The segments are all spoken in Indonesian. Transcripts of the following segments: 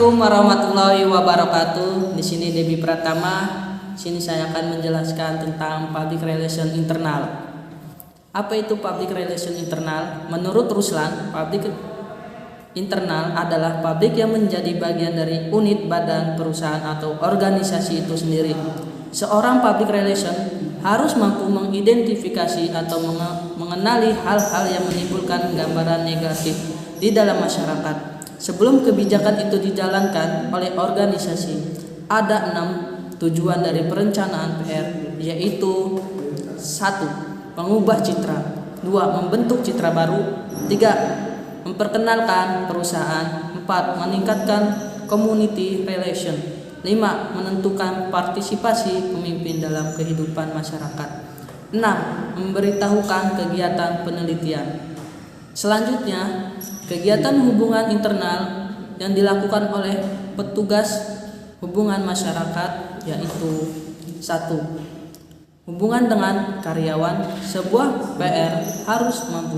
Assalamualaikum warahmatullahi wabarakatuh. Di sini Debi Pratama. Sini saya akan menjelaskan tentang public relation internal. Apa itu public relation internal? Menurut Ruslan, public internal adalah publik yang menjadi bagian dari unit badan perusahaan atau organisasi itu sendiri. Seorang public relation harus mampu mengidentifikasi atau mengenali hal-hal yang menimbulkan gambaran negatif di dalam masyarakat. Sebelum kebijakan itu dijalankan oleh organisasi, ada 6 tujuan dari perencanaan PR, yaitu 1. Mengubah citra, 2. Membentuk citra baru, 3. Memperkenalkan perusahaan, 4. Meningkatkan community relation, 5. Menentukan partisipasi pemimpin dalam kehidupan masyarakat, 6. Memberitahukan kegiatan penelitian. Selanjutnya, kegiatan hubungan internal yang dilakukan oleh petugas hubungan masyarakat yaitu 1. Hubungan dengan karyawan. Sebuah PR harus mampu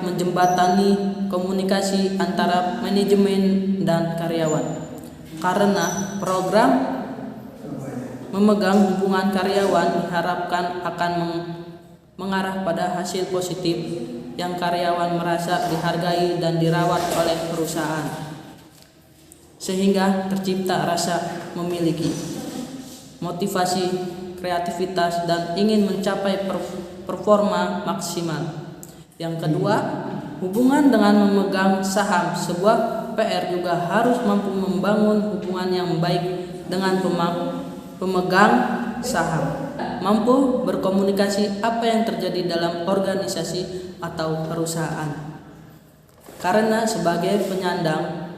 menjembatani komunikasi antara manajemen dan karyawan. Karena program memegang hubungan karyawan diharapkan akan mengarah pada hasil positif yang karyawan merasa dihargai dan dirawat oleh perusahaan, sehingga tercipta rasa memiliki, motivasi, kreativitas, dan ingin mencapai performa maksimal. Yang kedua, hubungan dengan memegang saham. Sebuah PR juga harus mampu membangun hubungan yang baik dengan pemegang saham, mampu berkomunikasi apa yang terjadi dalam organisasi atau perusahaan. Karena sebagai penyandang,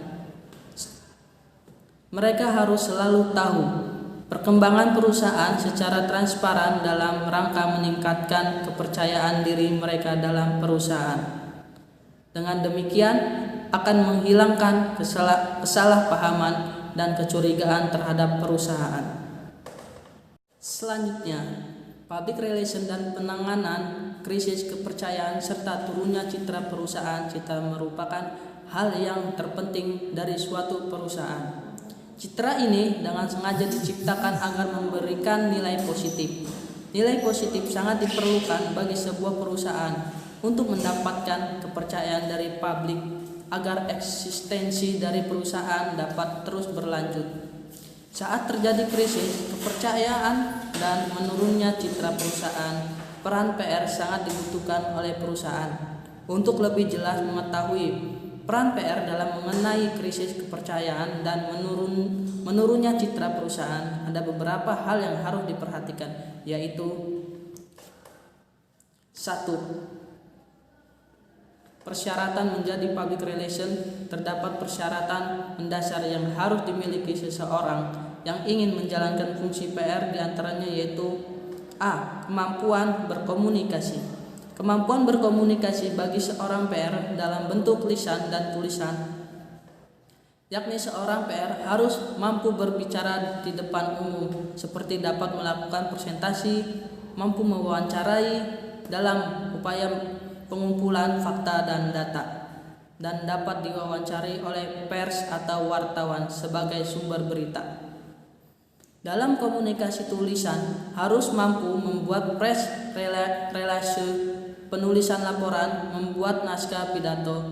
mereka harus selalu tahu perkembangan perusahaan secara transparan dalam rangka meningkatkan kepercayaan diri mereka dalam perusahaan. Dengan demikian akan menghilangkan kesalahpahaman dan kecurigaan terhadap perusahaan. Selanjutnya, public relation dan penanganan krisis kepercayaan serta turunnya citra perusahaan. Citra merupakan hal yang terpenting dari suatu perusahaan. Citra ini dengan sengaja diciptakan agar memberikan nilai positif. Nilai positif sangat diperlukan bagi sebuah perusahaan untuk mendapatkan kepercayaan dari publik agar eksistensi dari perusahaan dapat terus berlanjut. Saat terjadi krisis kepercayaan dan menurunnya citra perusahaan, peran PR sangat dibutuhkan oleh perusahaan. Untuk lebih jelas mengetahui peran PR dalam mengenai krisis kepercayaan dan menurunnya citra perusahaan, ada beberapa hal yang harus diperhatikan, yaitu 1. Persyaratan menjadi public relation. Terdapat persyaratan mendasar yang harus dimiliki seseorang yang ingin menjalankan fungsi PR, diantaranya yaitu A. Kemampuan berkomunikasi. Kemampuan berkomunikasi bagi seorang PR dalam bentuk lisan dan tulisan, yakni seorang PR harus mampu berbicara di depan umum, seperti dapat melakukan presentasi, mampu mewawancarai dalam upaya pengumpulan fakta dan data, dan dapat diwawancarai oleh pers atau wartawan sebagai sumber berita. Dalam komunikasi tulisan harus mampu membuat press relasi, penulisan laporan, membuat naskah pidato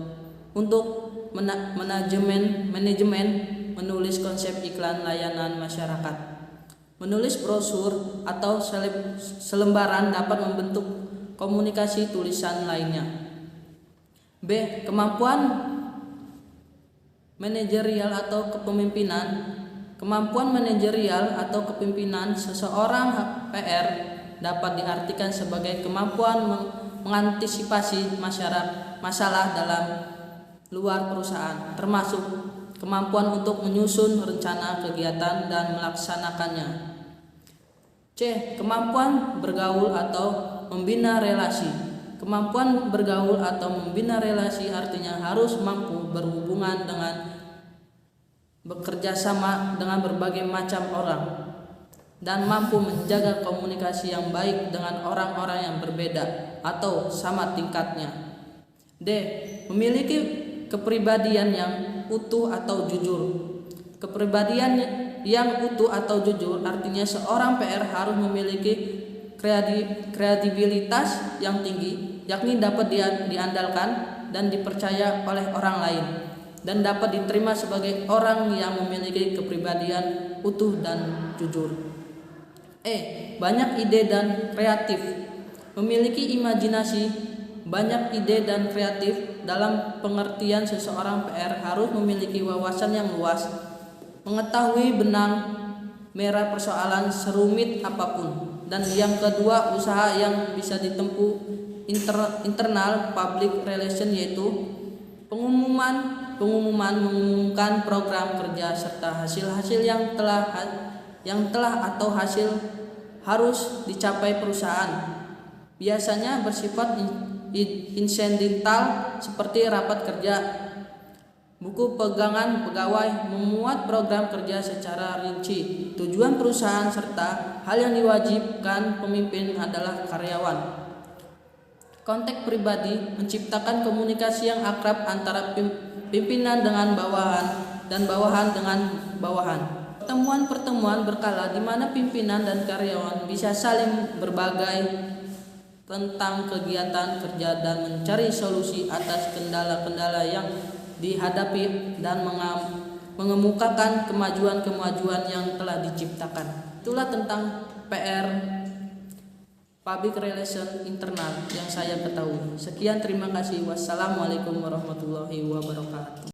untuk manajemen, menulis konsep iklan layanan masyarakat, menulis brosur atau selembaran, dapat membentuk komunikasi tulisan lainnya. B. Kemampuan manajerial atau kepemimpinan. Kemampuan manajerial atau kepemimpinan seseorang PR dapat diartikan sebagai kemampuan mengantisipasi masalah dalam luar perusahaan, termasuk kemampuan untuk menyusun rencana kegiatan dan melaksanakannya. C. Kemampuan bergaul atau membina relasi. Kemampuan bergaul atau membina relasi artinya harus mampu berhubungan dengan bekerja sama dengan berbagai macam orang dan mampu menjaga komunikasi yang baik dengan orang-orang yang berbeda atau sama tingkatnya. D. Memiliki kepribadian yang utuh atau jujur. Kepribadian yang utuh atau jujur artinya seorang PR harus memiliki kredibilitas yang tinggi, yakni dapat diandalkan dan dipercaya oleh orang lain, dan dapat diterima sebagai orang yang memiliki kepribadian utuh dan jujur. Banyak ide dan kreatif. Memiliki imajinasi, banyak ide dan kreatif dalam pengertian seseorang PR harus memiliki wawasan yang luas, mengetahui benang merah persoalan serumit apapun. Dan yang kedua, usaha yang bisa ditempuh internal public relation, yaitu mengumumkan program kerja serta hasil-hasil yang telah atau hasil harus dicapai perusahaan. Biasanya bersifat insidental seperti rapat kerja, buku pegangan pegawai, memuat program kerja secara rinci, tujuan perusahaan, serta hal yang diwajibkan pemimpin adalah karyawan. Konteks pribadi menciptakan komunikasi yang akrab antara pimpinan dengan bawahan dan bawahan dengan bawahan. Pertemuan-pertemuan berkala di mana pimpinan dan karyawan bisa saling berbagai tentang kegiatan kerja dan mencari solusi atas kendala-kendala yang dihadapi dan mengemukakan kemajuan-kemajuan yang telah diciptakan. Itulah tentang PR Public Relation internal yang saya ketahui. Sekian, terima kasih. Wassalamualaikum warahmatullahi wabarakatuh.